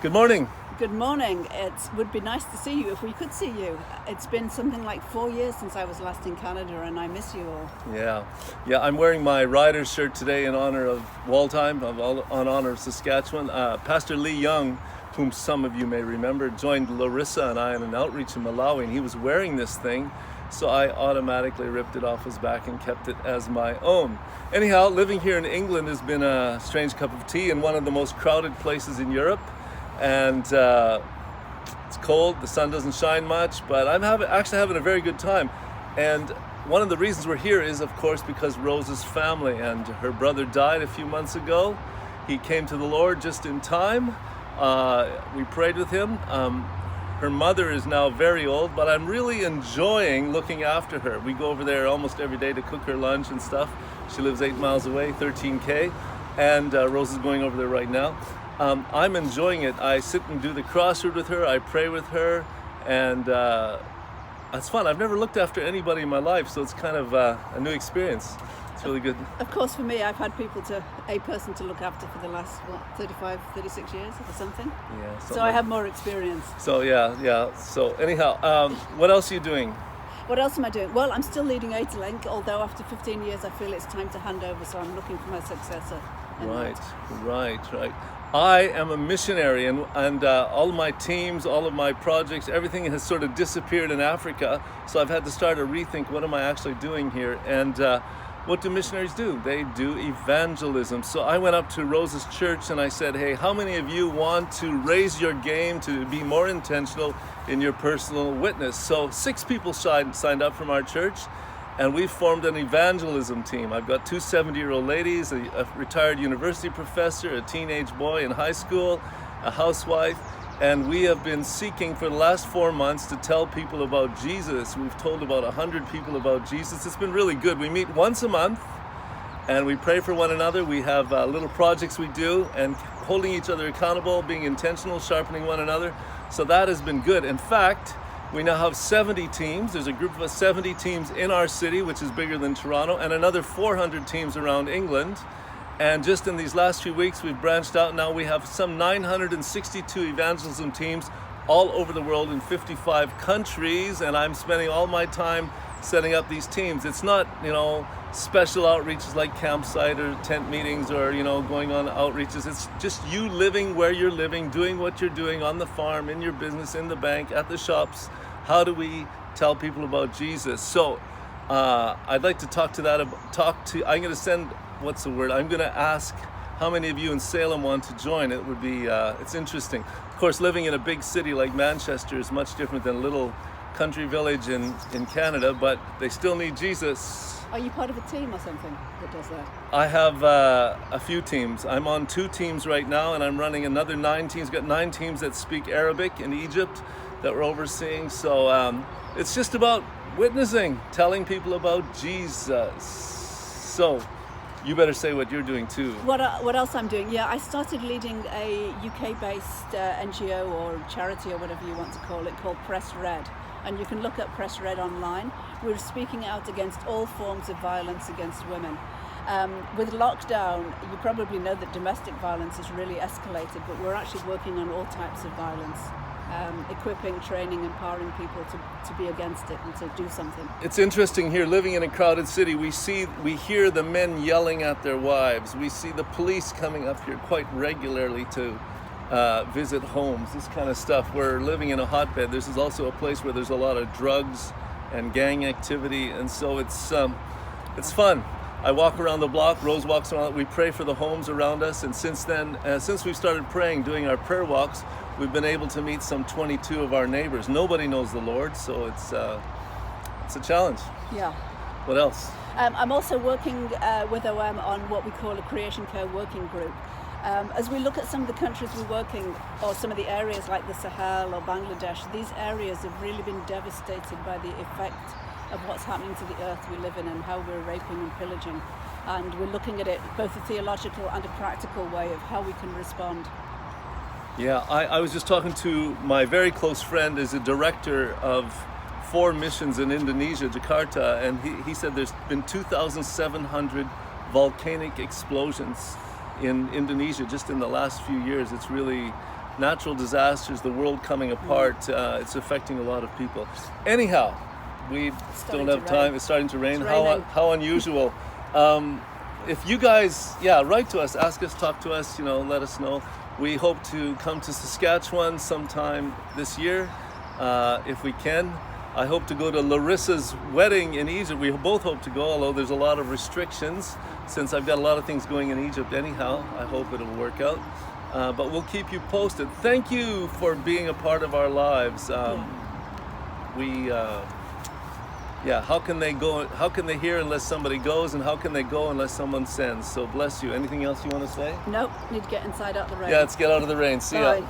Good morning. Good morning. It would be nice to see you if we could see you. It's been something like 4 years since I was last in Canada, and I miss you all. Yeah, I'm wearing my Riders shirt today in honor of Waldheim, in honor of Saskatchewan. Pastor Lee Young, whom some of you may remember, joined Larissa and I in an outreach in Malawi, and he was wearing this thing, so I automatically ripped it off his back and kept it as my own. Anyhow, living here in England has been a strange cup of tea in one of the most crowded places in Europe. And it's cold, the sun doesn't shine much, but I'm actually having a very good time. And one of the reasons we're here is, of course, because Rose's family, and her brother died a few months ago. He came to the Lord just in time. We prayed with him. Her mother is now very old, but I'm really enjoying looking after her. We go over there almost every day to cook her lunch and stuff. She lives 8 miles away, 13K, and Rose is going over there right now. I'm enjoying it. I sit and do the crossword with her, I pray with her, and it's fun. I've never looked after anybody in my life, so it's kind of a new experience. It's really good. Of course, for me, I've had a person to look after for the last, 35, 36 years or something. Yeah. So I have more experience. So yeah. So anyhow, what else are you doing? What else am I doing? Well, I'm still leading Link, although after 15 years I feel it's time to hand over, so I'm looking for my successor. Right. I am a missionary, and all of my teams, all of my projects, everything has sort of disappeared in Africa. So I've had to start to rethink, what am I actually doing here? And what do missionaries do? They do evangelism. So I went up to Rose's church and I said, hey, how many of you want to raise your game to be more intentional in your personal witness? So 6 people signed up from our church. And we formed an evangelism team. I've got 2 70-year-old ladies, a retired university professor, a teenage boy in high school, a housewife, and we have been seeking for the last 4 months to tell people about Jesus. We've told about 100 people about Jesus. It's been really good. We meet once a month, and we pray for one another. We have little projects we do, and holding each other accountable, being intentional, sharpening one another. So that has been good. In fact, we now have 70 teams. There's a group of 70 teams in our city, which is bigger than Toronto, and another 400 teams around England. And just in these last few weeks, we've branched out. Now we have some 962 evangelism teams all over the world in 55 countries, and I'm spending all my time setting up these teams. It's not, special outreaches like campsite or tent meetings or, going on outreaches. It's just you living where you're living, doing what you're doing on the farm, in your business, in the bank, at the shops. How do we tell people about Jesus? So I'd like to I'm going to send, I'm going to ask how many of you in Salem want to join. It would be, it's interesting. Of course, living in a big city like Manchester is much different than a little country village in Canada, but they still need Jesus. Are you part of a team or something that does that? I have a few teams. I'm on 2 teams right now, and I'm running another 9 teams. Got 9 teams that speak Arabic in Egypt that we're overseeing. So it's just about witnessing, telling people about Jesus. So you better say what you're doing too. What else I'm doing? Yeah, I started leading a UK-based NGO or charity or whatever you want to call it, called Press Red. And you can look at Press Red online. We're speaking out against all forms of violence against women. With lockdown, you probably know that domestic violence has really escalated, but we're actually working on all types of violence. Equipping, training, empowering people to be against it and to do something. It's interesting here, living in a crowded city, we hear the men yelling at their wives. We see the police coming up here quite regularly to visit homes, this kind of stuff. We're living in a hotbed. This is also a place where there's a lot of drugs and gang activity, and so it's fun. I walk around the block, Rose walks around, we pray for the homes around us, and since then, since we've started praying, doing our prayer walks, we've been able to meet some 22 of our neighbors. Nobody knows the Lord, so it's a challenge. Yeah. What else? I'm also working with OM on what we call a Creation Care Working Group. As we look at some of the countries we're working, or some of the areas like the Sahel or Bangladesh, these areas have really been devastated by the effect of what's happening to the earth we live in and how we're raping and pillaging. And we're looking at it both a theological and a practical way of how we can respond. Yeah, I was just talking to my very close friend, is a director of 4 missions in Indonesia, Jakarta, and he said there's been 2,700 volcanic explosions in Indonesia just in the last few years. It's really natural disasters, the world coming apart. It's affecting a lot of people. Anyhow, we don't have time. It's starting to rain. How unusual. If you guys, write to us, ask us, talk to us, let us know. We hope to come to Saskatchewan sometime this year, if we can. I hope to go to Larissa's wedding in Egypt. We both hope to go, although there's a lot of restrictions since I've got a lot of things going in Egypt anyhow. I hope it'll work out. But we'll keep you posted. Thank you for being a part of our lives. How can they go? How can they hear unless somebody goes, and how can they go unless someone sends? So bless you. Anything else you want to say? Nope, need to get inside out the rain. Yeah, let's get out of the rain. See ya. Bye.